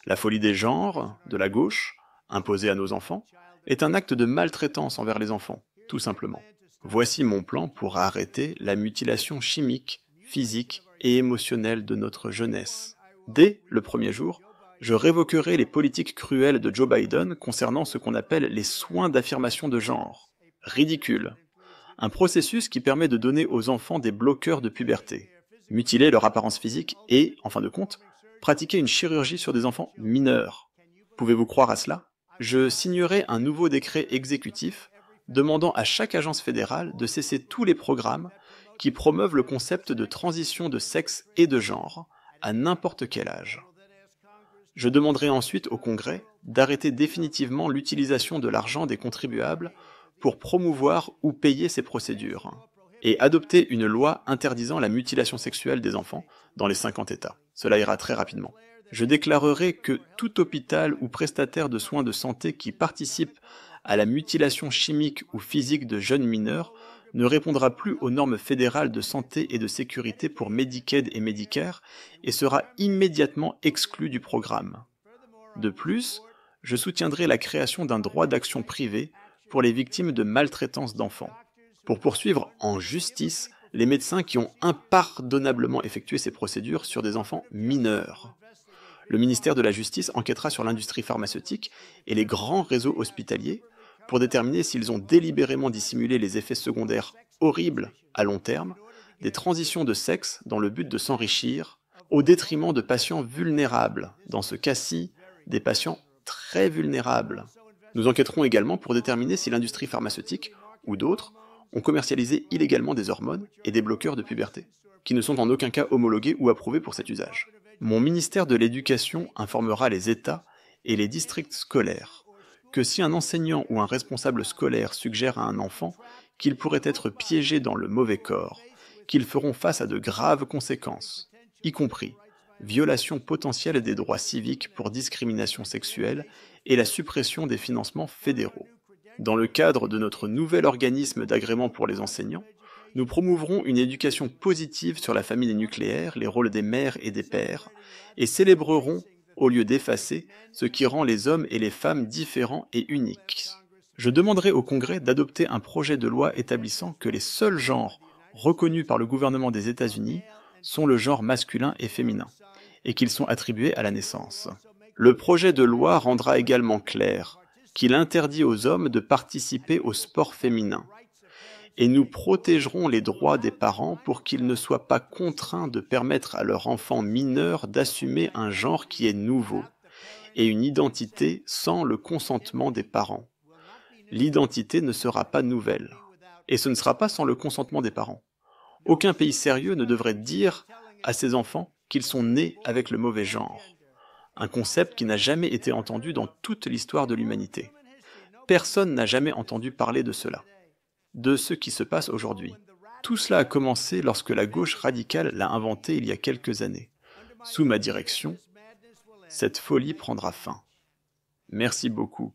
La folie des genres, de la gauche, imposée à nos enfants, est un acte de maltraitance envers les enfants, tout simplement. Voici mon plan pour arrêter la mutilation chimique, physique et émotionnelle de notre jeunesse. Dès le premier jour, je révoquerai les politiques cruelles de Joe Biden concernant ce qu'on appelle les soins d'affirmation de genre. Ridicule. Un processus qui permet de donner aux enfants des bloqueurs de puberté, mutiler leur apparence physique et, en fin de compte, pratiquer une chirurgie sur des enfants mineurs. Pouvez-vous croire à cela? Je signerai un nouveau décret exécutif demandant à chaque agence fédérale de cesser tous les programmes qui promeuvent le concept de transition de sexe et de genre à n'importe quel âge. Je demanderai ensuite au Congrès d'arrêter définitivement l'utilisation de l'argent des contribuables pour promouvoir ou payer ces procédures, et adopter une loi interdisant la mutilation sexuelle des enfants dans les 50 États. Cela ira très rapidement. Je déclarerai que tout hôpital ou prestataire de soins de santé qui participe à la mutilation chimique ou physique de jeunes mineurs ne répondra plus aux normes fédérales de santé et de sécurité pour Medicaid et Medicare et sera immédiatement exclu du programme. De plus, je soutiendrai la création d'un droit d'action privé pour les victimes de maltraitance d'enfants, pour poursuivre en justice les médecins qui ont impardonnablement effectué ces procédures sur des enfants mineurs. Le ministère de la Justice enquêtera sur l'industrie pharmaceutique et les grands réseaux hospitaliers pour déterminer s'ils ont délibérément dissimulé les effets secondaires horribles à long terme des transitions de sexe dans le but de s'enrichir au détriment de patients vulnérables, dans ce cas-ci, des patients très vulnérables. Nous enquêterons également pour déterminer si l'industrie pharmaceutique, ou d'autres, ont commercialisé illégalement des hormones et des bloqueurs de puberté, qui ne sont en aucun cas homologués ou approuvés pour cet usage. Mon ministère de l'Éducation informera les États et les districts scolaires que si un enseignant ou un responsable scolaire suggère à un enfant qu'il pourrait être piégé dans le mauvais corps, qu'ils feront face à de graves conséquences, y compris violation potentielle des droits civiques pour discrimination sexuelle et la suppression des financements fédéraux. Dans le cadre de notre nouvel organisme d'agrément pour les enseignants, nous promouvrons une éducation positive sur la famille nucléaire, les rôles des mères et des pères, et célébrerons, au lieu d'effacer, ce qui rend les hommes et les femmes différents et uniques. Je demanderai au Congrès d'adopter un projet de loi établissant que les seuls genres reconnus par le gouvernement des États-Unis sont le genre masculin et féminin, et qu'ils sont attribués à la naissance. Le projet de loi rendra également clair qu'il interdit aux hommes de participer au sport féminin, et nous protégerons les droits des parents pour qu'ils ne soient pas contraints de permettre à leur enfant mineur d'assumer un genre qui est nouveau et une identité sans le consentement des parents. L'identité ne sera pas nouvelle, et ce ne sera pas sans le consentement des parents. Aucun pays sérieux ne devrait dire à ses enfants qu'ils sont nés avec le mauvais genre, un concept qui n'a jamais été entendu dans toute l'histoire de l'humanité. Personne n'a jamais entendu parler de cela, de ce qui se passe aujourd'hui. Tout cela a commencé lorsque la gauche radicale l'a inventé il y a quelques années. Sous ma direction, cette folie prendra fin. Merci beaucoup.